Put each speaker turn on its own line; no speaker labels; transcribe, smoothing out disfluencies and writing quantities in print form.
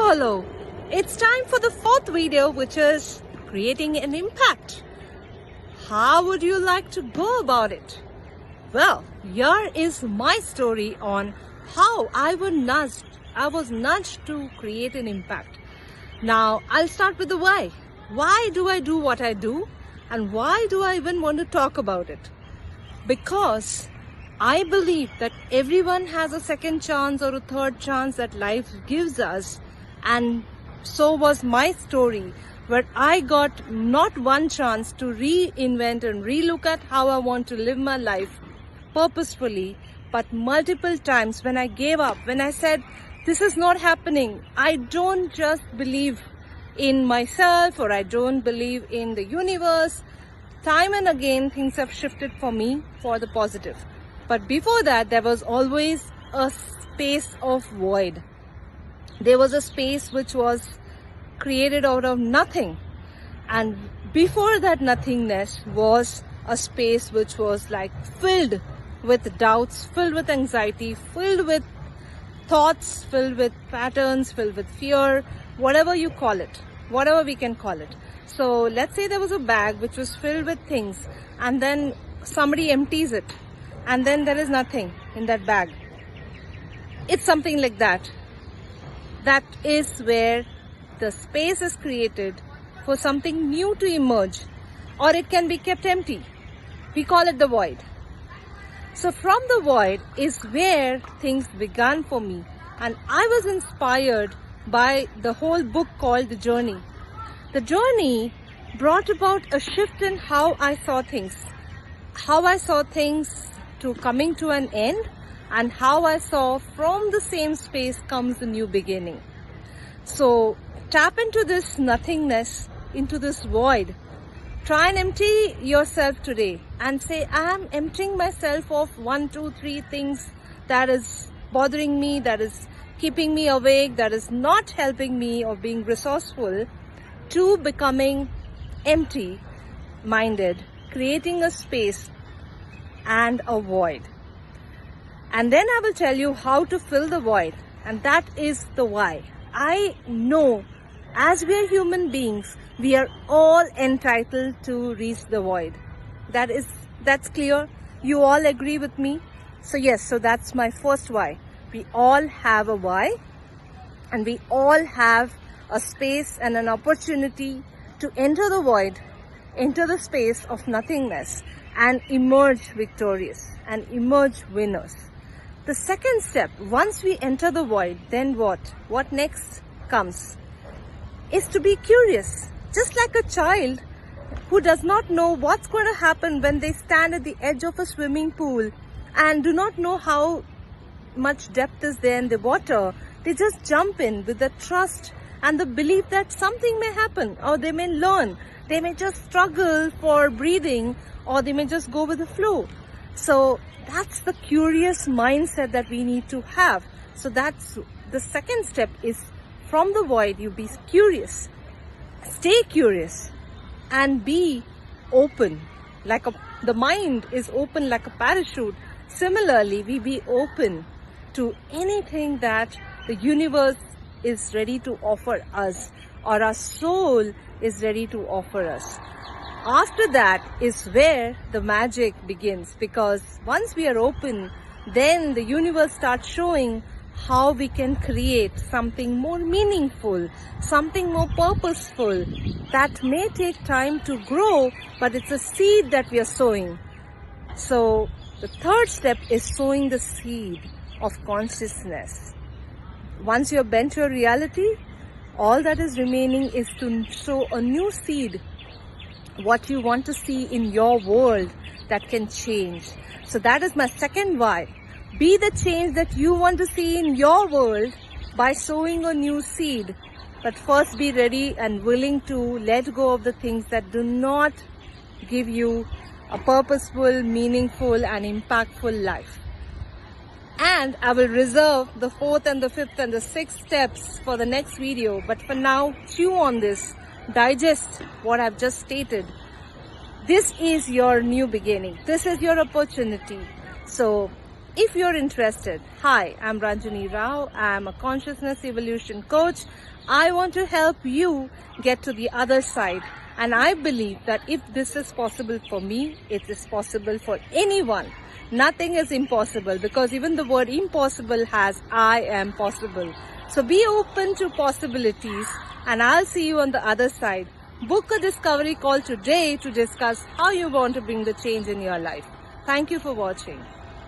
Hello. It's time for the fourth video, which is creating an impact. How would you like to go about it? Well, here is my story on how I was nudged to create an impact. Now, I'll start with the why. Why do I do what I do? And why do I even want to talk about it? Because I believe that everyone has a second chance or a third chance that life gives us. And so was my story, where I got not one chance to reinvent and relook at how I want to live my life purposefully, but multiple times when I gave up, when I said, this is not happening. I don't just believe in myself, or I don't believe in the universe. Time and again, things have shifted for me for the positive. But before that, there was always a space of void. There was a space which was created out of nothing. And before that nothingness was a space which was like filled with doubts, filled with anxiety, filled with thoughts, filled with patterns, filled with fear, whatever you call it, whatever we can call it. So let's say there was a bag which was filled with things, and then somebody empties it, and then there is nothing in that bag. It's something like that. That is where the space is created for something new to emerge, or it can be kept empty. We call it the void. So from the void is where things began for me, and I was inspired by the whole book called The Journey. The Journey brought about a shift in how I saw things to coming to an end, and how I saw from the same space comes a new beginning. So tap into this nothingness, into this void. Try and empty yourself today and say, I am emptying myself of 1, 2, 3 things that is bothering me, that is keeping me awake, that is not helping me or being resourceful, to becoming empty-minded, creating a space and a void. And then I will tell you how to fill the void, and that is the why. I know as we are human beings, we are all entitled to reach the void. That's clear. You all agree with me? So yes, so that's my first why. We all have a why, and we all have a space and an opportunity to enter the void, enter the space of nothingness, and emerge victorious and emerge winners. The second step, once we enter the void, then what? What next comes is to be curious. Just like a child who does not know what's going to happen when they stand at the edge of a swimming pool and do not know how much depth is there in the water. They just jump in with the trust and the belief that something may happen, or they may learn. They may just struggle for breathing, or they may just go with the flow. So that's the curious mindset that we need to have. So that's the second step, is from the void, you be curious. Stay curious and be open. The mind is open like a parachute. Similarly, we be open to anything that the universe is ready to offer us, or our soul is ready to offer us. After that is where the magic begins, because once we are open, then the universe starts showing how we can create something more meaningful, something more purposeful, that may take time to grow, but it's a seed that we are sowing. So the third step is sowing the seed of consciousness. Once you have bent your reality, all that is remaining is to sow a new seed, what you want to see in your world that can change. So that is my second why. Be the change that you want to see in your world by sowing a new seed. But first be ready and willing to let go of the things that do not give you a purposeful, meaningful, and impactful life. And I will reserve the fourth and the fifth and the sixth steps for the next video. But for now, chew on this, digest what I've just stated. This is your new beginning. This is your opportunity. So if you're interested, hi, I'm Ranjani Rao. I'm a consciousness evolution coach. I want to help you get to the other side. And I believe that if this is possible for me, it is possible for anyone. Nothing is impossible, because even the word impossible has I am possible. So be open to possibilities, and I'll see you on the other side. Book a discovery call today to discuss how you want to bring the change in your life. Thank you for watching.